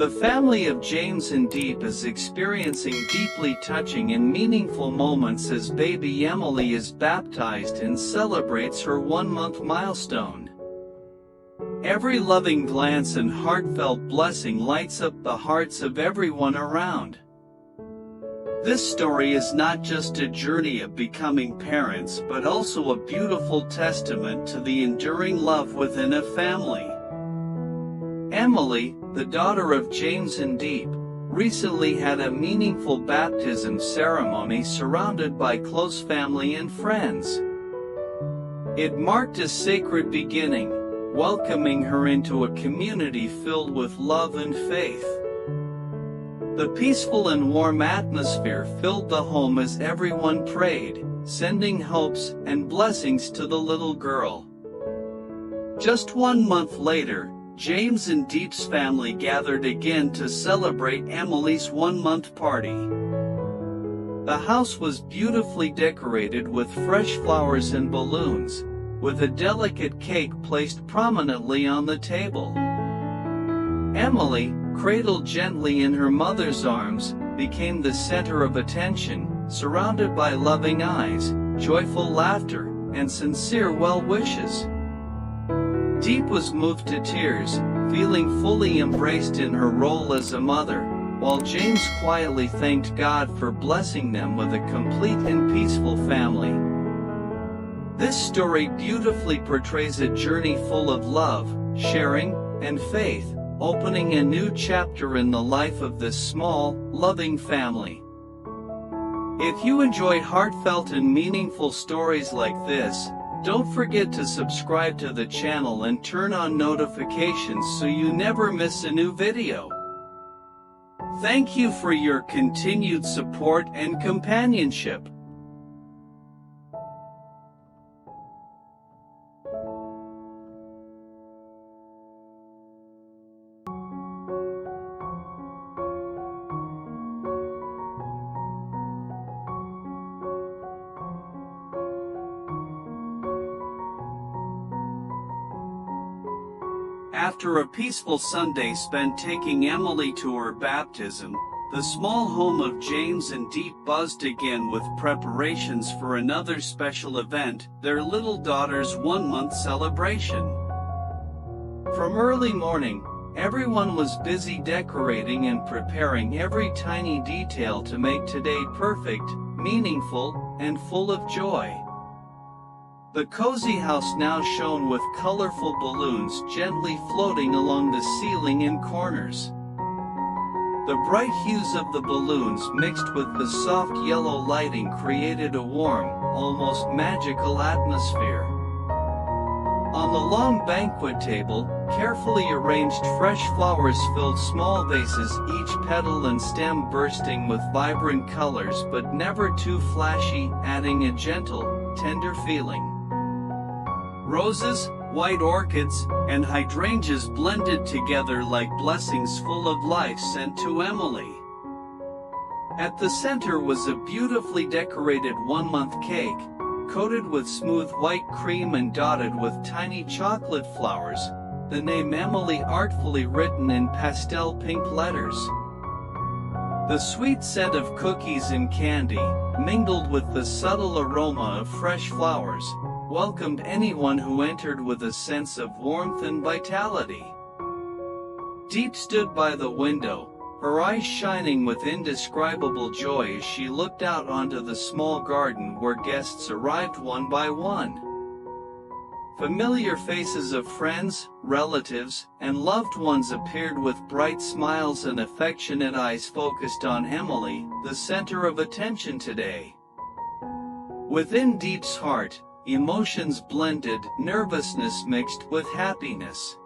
The family of James and Diep is experiencing deeply touching and meaningful moments as baby Emily is baptized and celebrates her 1-month milestone. Every loving glance and heartfelt blessing lights up the hearts of everyone around. This story is not just a journey of becoming parents but also a beautiful testament to the enduring love within a family. Emily, the daughter of James and Diep, recently had a meaningful baptism ceremony surrounded by close family and friends. It marked a sacred beginning, welcoming her into a community filled with love and faith. The peaceful and warm atmosphere filled the home as everyone prayed, sending hopes and blessings to the little girl. Just 1 month later, James and Diep's family gathered again to celebrate Emily's 1-month party. The house was beautifully decorated with fresh flowers and balloons, with a delicate cake placed prominently on the table. Emily, cradled gently in her mother's arms, became the center of attention, surrounded by loving eyes, joyful laughter, and sincere well wishes. Diep was moved to tears, feeling fully embraced in her role as a mother, while James quietly thanked God for blessing them with a complete and peaceful family. This story beautifully portrays a journey full of love, sharing, and faith, opening a new chapter in the life of this small, loving family. If you enjoy heartfelt and meaningful stories like this, don't forget to subscribe to the channel and turn on notifications so you never miss a new video. Thank you for your continued support and companionship. After a peaceful Sunday spent taking Emily to her baptism, the small home of James and Diep buzzed again with preparations for another special event, their little daughter's 1-month celebration. From early morning, everyone was busy decorating and preparing every tiny detail to make today perfect, meaningful, and full of joy. The cozy house now shone with colorful balloons gently floating along the ceiling and corners. The bright hues of the balloons mixed with the soft yellow lighting created a warm, almost magical atmosphere. On the long banquet table, carefully arranged fresh flowers filled small vases, each petal and stem bursting with vibrant colors but never too flashy, adding a gentle, tender feeling. Roses, white orchids, and hydrangeas blended together like blessings full of life sent to Emily. At the center was a beautifully decorated 1-month cake, coated with smooth white cream and dotted with tiny chocolate flowers, the name Emily artfully written in pastel pink letters. The sweet scent of cookies and candy, mingled with the subtle aroma of fresh flowers, welcomed anyone who entered with a sense of warmth and vitality. Diep stood by the window, her eyes shining with indescribable joy as she looked out onto the small garden where guests arrived one by one. Familiar faces of friends, relatives, and loved ones appeared with bright smiles and affectionate eyes focused on Emily, the center of attention today. Within Diep's heart, emotions blended, nervousness mixed with happiness.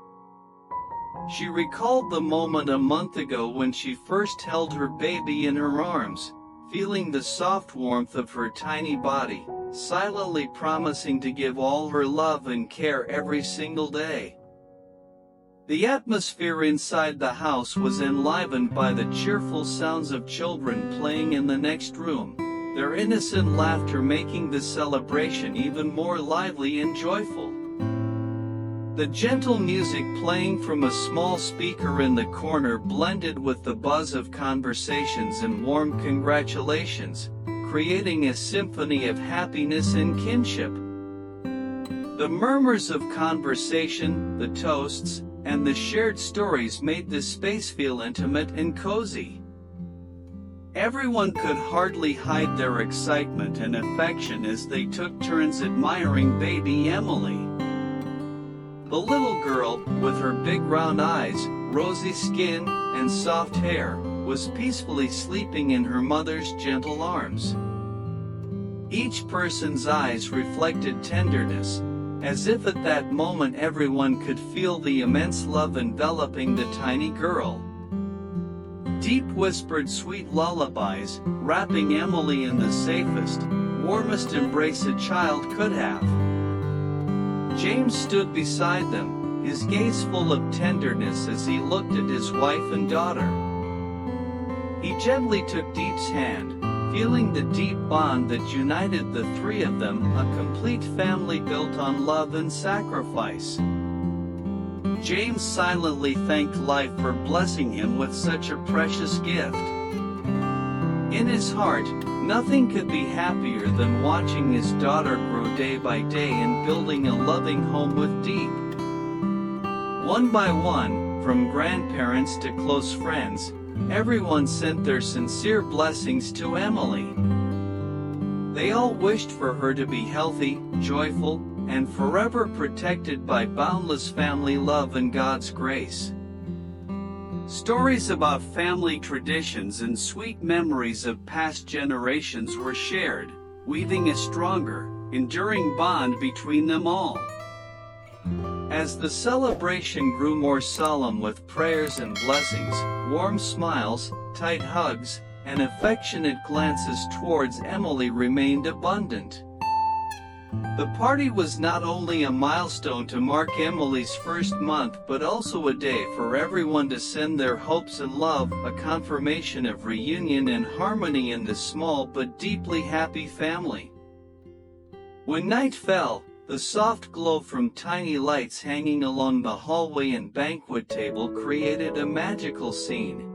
She recalled the moment a month ago when she first held her baby in her arms, feeling the soft warmth of her tiny body, silently promising to give all her love and care every single day. The atmosphere inside the house was enlivened by the cheerful sounds of children playing in the next room, their innocent laughter making the celebration even more lively and joyful. The gentle music playing from a small speaker in the corner blended with the buzz of conversations and warm congratulations, creating a symphony of happiness and kinship. The murmurs of conversation, the toasts, and the shared stories made the space feel intimate and cozy. Everyone could hardly hide their excitement and affection as they took turns admiring baby Emily. The little girl, with her big round eyes, rosy skin, and soft hair, was peacefully sleeping in her mother's gentle arms. Each person's eyes reflected tenderness, as if at that moment everyone could feel the immense love enveloping the tiny girl. Diep whispered sweet lullabies, wrapping Emily in the safest, warmest embrace a child could have. James stood beside them, his gaze full of tenderness as he looked at his wife and daughter. He gently took Diep's hand, feeling the deep bond that united the three of them, a complete family built on love and sacrifice. James silently thanked life for blessing him with such a precious gift. In his heart, nothing could be happier than watching his daughter grow day by day and building a loving home with Diep. One by one, from grandparents to close friends, everyone sent their sincere blessings to Emily. They all wished for her to be healthy, joyful, and forever protected by boundless family love and God's grace. Stories about family traditions and sweet memories of past generations were shared, weaving a stronger, enduring bond between them all. As the celebration grew more solemn with prayers and blessings, warm smiles, tight hugs, and affectionate glances towards Emily remained abundant. The party was not only a milestone to mark Emily's first month but also a day for everyone to send their hopes and love, a confirmation of reunion and harmony in this small but deeply happy family. When night fell, the soft glow from tiny lights hanging along the hallway and banquet table created a magical scene.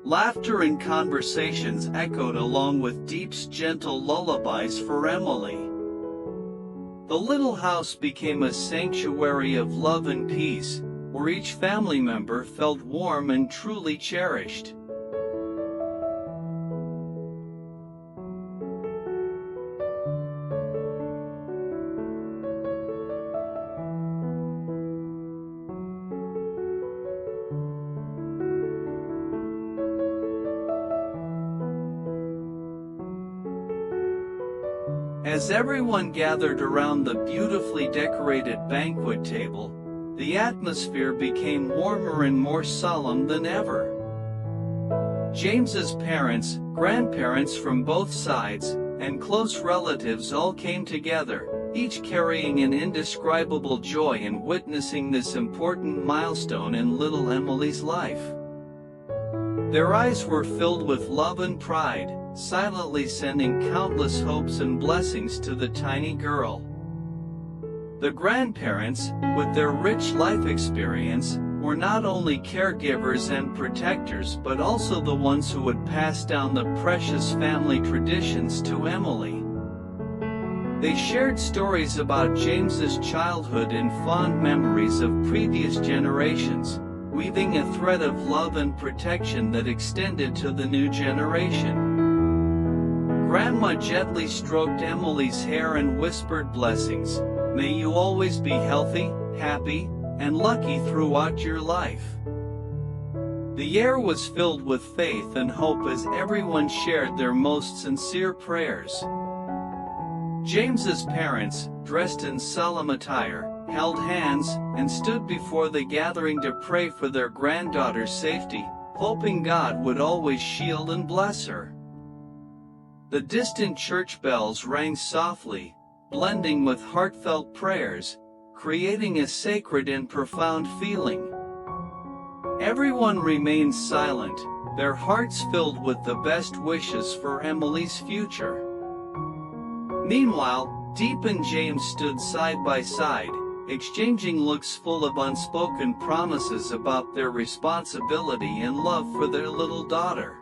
Laughter and conversations echoed along with Diep's gentle lullabies for Emily. The little house became a sanctuary of love and peace, where each family member felt warm and truly cherished. As everyone gathered around the beautifully decorated banquet table, the atmosphere became warmer and more solemn than ever. James's parents, grandparents from both sides, and close relatives all came together, each carrying an indescribable joy in witnessing this important milestone in little Emily's life. Their eyes were filled with love and pride, silently sending countless hopes and blessings to the tiny girl. The grandparents, with their rich life experience, were not only caregivers and protectors but also the ones who would pass down the precious family traditions to Emily. They shared stories about James's childhood and fond memories of previous generations, weaving a thread of love and protection that extended to the new generation. Grandma gently stroked Emily's hair and whispered blessings. May you always be healthy, happy, and lucky throughout your life. The air was filled with faith and hope as everyone shared their most sincere prayers. James's parents, dressed in solemn attire, held hands and stood before the gathering to pray for their granddaughter's safety, hoping God would always shield and bless her. The distant church bells rang softly, blending with heartfelt prayers, creating a sacred and profound feeling. Everyone remained silent, their hearts filled with the best wishes for Emily's future. Meanwhile, Diep and James stood side by side, exchanging looks full of unspoken promises about their responsibility and love for their little daughter.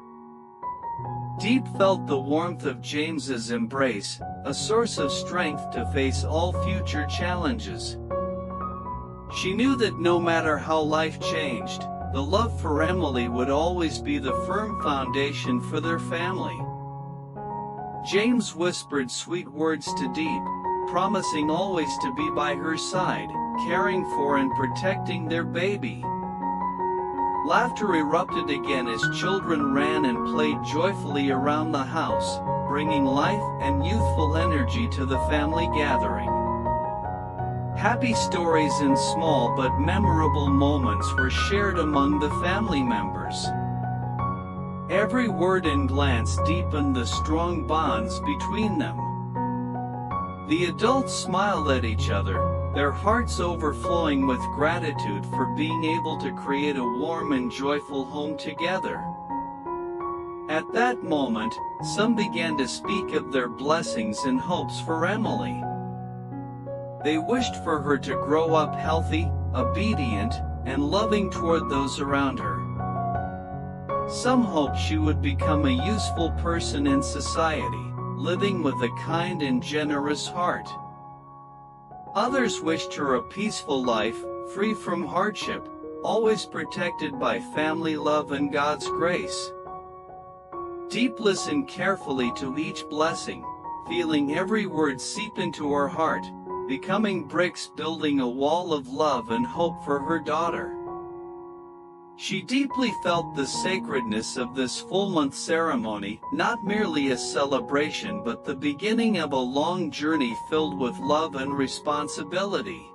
Diep felt the warmth of James's embrace, a source of strength to face all future challenges. She knew that no matter how life changed, the love for Emily would always be the firm foundation for their family. James whispered sweet words to Diep, promising always to be by her side, caring for and protecting their baby. Laughter erupted again as children ran and played joyfully around the house, bringing life and youthful energy to the family gathering. Happy stories and small but memorable moments were shared among the family members. Every word and glance deepened the strong bonds between them. The adults smiled at each other, their hearts overflowing with gratitude for being able to create a warm and joyful home together. At that moment, some began to speak of their blessings and hopes for Emily. They wished for her to grow up healthy, obedient, and loving toward those around her. Some hoped she would become a useful person in society, living with a kind and generous heart. Others wished her a peaceful life, free from hardship, always protected by family love and God's grace. Diep listened carefully to each blessing, feeling every word seep into her heart, becoming bricks building a wall of love and hope for her daughter. She deeply felt the sacredness of this full-month ceremony, not merely a celebration but the beginning of a long journey filled with love and responsibility.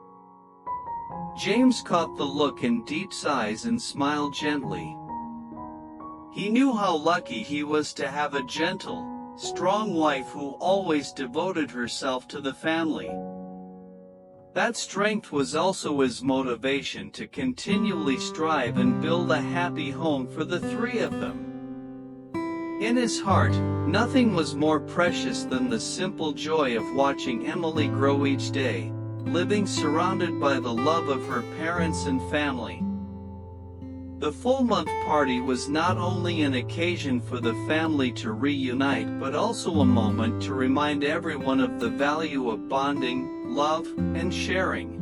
James caught the look in Diep's eyes and smiled gently. He knew how lucky he was to have a gentle, strong wife who always devoted herself to the family. That strength was also his motivation to continually strive and build a happy home for the three of them. In his heart, nothing was more precious than the simple joy of watching Emily grow each day, living surrounded by the love of her parents and family. The full-month party was not only an occasion for the family to reunite but also a moment to remind everyone of the value of bonding, love, and sharing.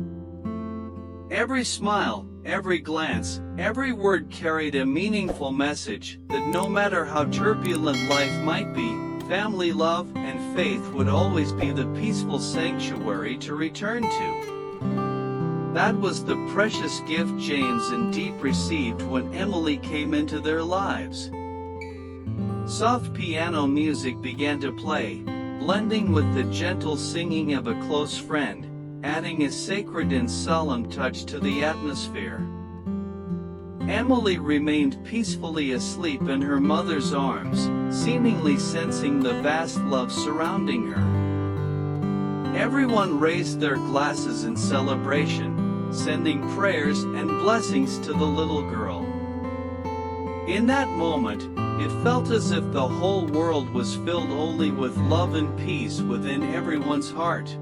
Every smile, every glance, every word carried a meaningful message that no matter how turbulent life might be, family love and faith would always be the peaceful sanctuary to return to. That was the precious gift James and Diep received when Emily came into their lives. Soft piano music began to play, blending with the gentle singing of a close friend, adding a sacred and solemn touch to the atmosphere. Emily remained peacefully asleep in her mother's arms, seemingly sensing the vast love surrounding her. Everyone raised their glasses in celebration, sending prayers and blessings to the little girl. In that moment, it felt as if the whole world was filled only with love and peace within everyone's heart.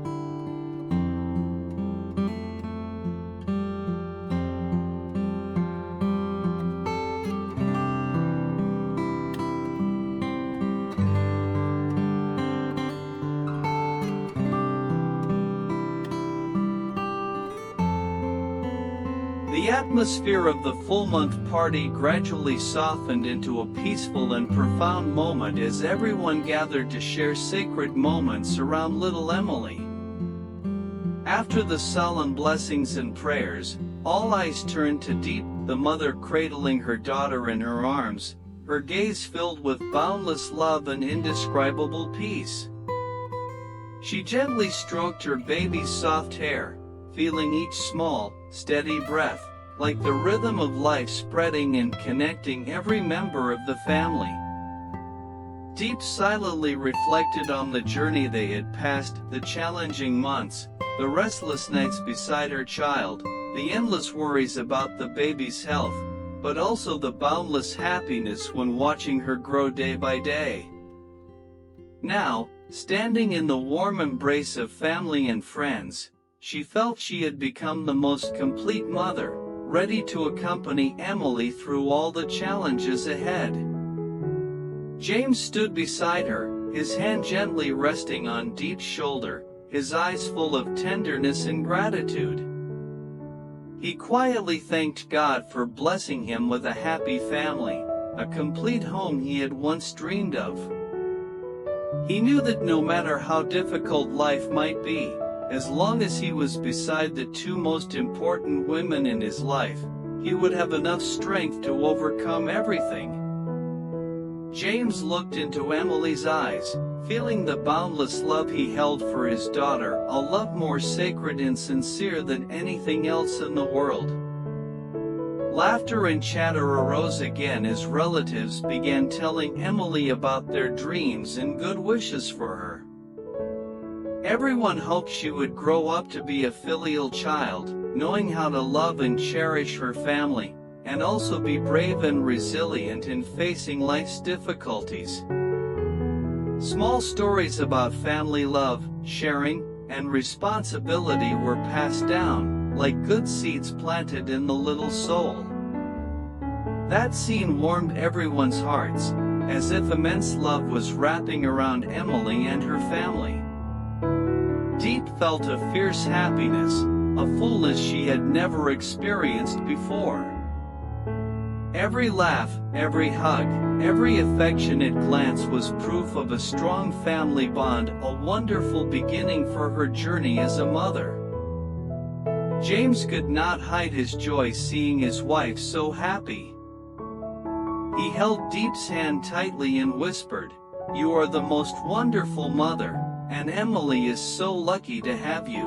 The atmosphere of the full-month party gradually softened into a peaceful and profound moment as everyone gathered to share sacred moments around little Emily. After the solemn blessings and prayers, all eyes turned to Diep, the mother cradling her daughter in her arms, her gaze filled with boundless love and indescribable peace. She gently stroked her baby's soft hair, feeling each small, steady breath, like the rhythm of life spreading and connecting every member of the family. Diep silently reflected on the journey they had passed, the challenging months, the restless nights beside her child, the endless worries about the baby's health, but also the boundless happiness when watching her grow day by day. Now, standing in the warm embrace of family and friends, she felt she had become the most complete mother, ready to accompany Emily through all the challenges ahead. James stood beside her, his hand gently resting on Diep's shoulder, his eyes full of tenderness and gratitude. He quietly thanked God for blessing him with a happy family, a complete home he had once dreamed of. He knew that no matter how difficult life might be, as long as he was beside the two most important women in his life, he would have enough strength to overcome everything. James looked into Emily's eyes, feeling the boundless love he held for his daughter, a love more sacred and sincere than anything else in the world. Laughter and chatter arose again as relatives began telling Emily about their dreams and good wishes for her. Everyone hoped she would grow up to be a filial child, knowing how to love and cherish her family, and also be brave and resilient in facing life's difficulties. Small stories about family love, sharing, and responsibility were passed down, like good seeds planted in the little soul. That scene warmed everyone's hearts, as if immense love was wrapping around Emily and her family. Diep felt a fierce happiness, a fullness she had never experienced before. Every laugh, every hug, every affectionate glance was proof of a strong family bond, a wonderful beginning for her journey as a mother. James could not hide his joy seeing his wife so happy. He held Diep's hand tightly and whispered, "You are the most wonderful mother, and Emily is so lucky to have you."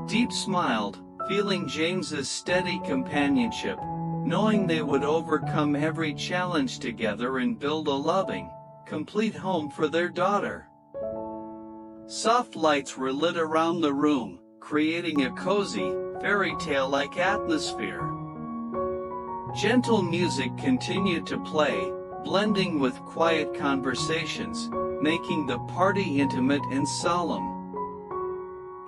Diep smiled, feeling James's steady companionship, knowing they would overcome every challenge together and build a loving, complete home for their daughter. Soft lights were lit around the room, creating a cozy, fairy tale-like atmosphere. Gentle music continued to play, blending with quiet conversations, making the party intimate and solemn.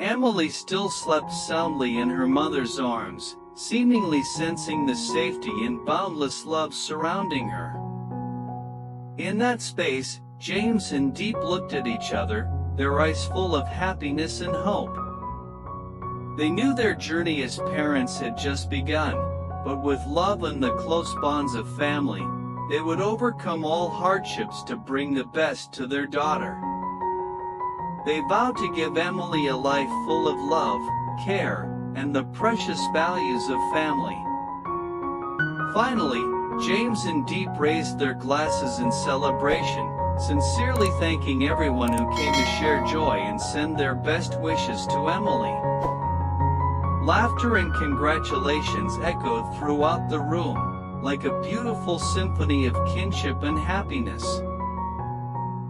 Emily still slept soundly in her mother's arms, seemingly sensing the safety and boundless love surrounding her. In that space, James and Diep looked at each other, their eyes full of happiness and hope. They knew their journey as parents had just begun, but with love and the close bonds of family, they would overcome all hardships to bring the best to their daughter. They vowed to give Emily a life full of love, care, and the precious values of family. Finally, James and Diep raised their glasses in celebration, sincerely thanking everyone who came to share joy and send their best wishes to Emily. Laughter and congratulations echoed throughout the room, like a beautiful symphony of kinship and happiness.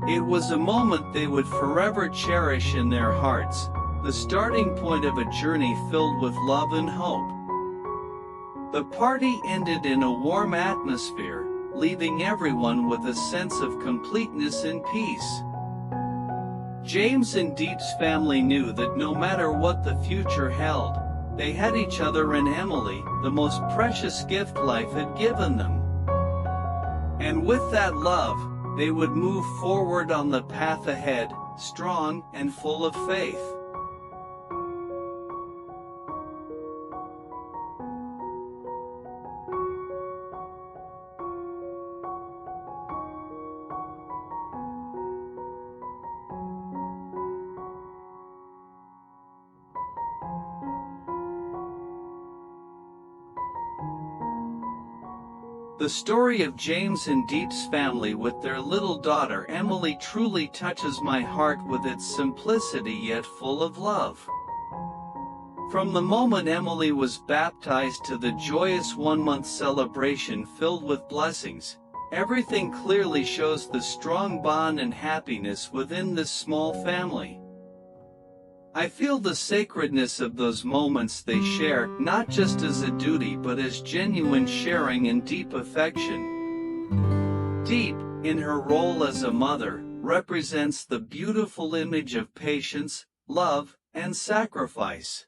It was a moment they would forever cherish in their hearts, the starting point of a journey filled with love and hope. The party ended in a warm atmosphere, leaving everyone with a sense of completeness and peace. James and Diep's family knew that no matter what the future held, they had each other and Emily, the most precious gift life had given them. And with that love, they would move forward on the path ahead, strong and full of faith. The story of James and Diep's family with their little daughter Emily truly touches my heart with its simplicity yet full of love. From the moment Emily was baptized to the joyous one-month celebration filled with blessings, everything clearly shows the strong bond and happiness within this small family. I feel the sacredness of those moments they share, not just as a duty but as genuine sharing and deep affection. Diep, in her role as a mother, represents the beautiful image of patience, love, and sacrifice.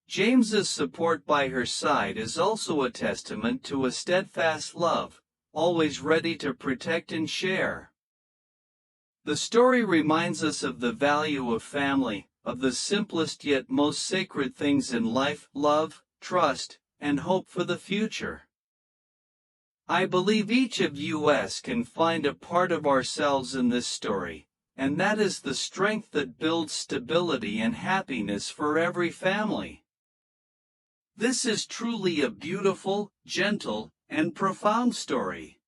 James's support by her side is also a testament to a steadfast love, always ready to protect and share. The story reminds us of the value of family, of the simplest yet most sacred things in life: love, trust, and hope for the future. I believe each of us can find a part of ourselves in this story, and that is the strength that builds stability and happiness for every family. This is truly a beautiful, gentle, and profound story.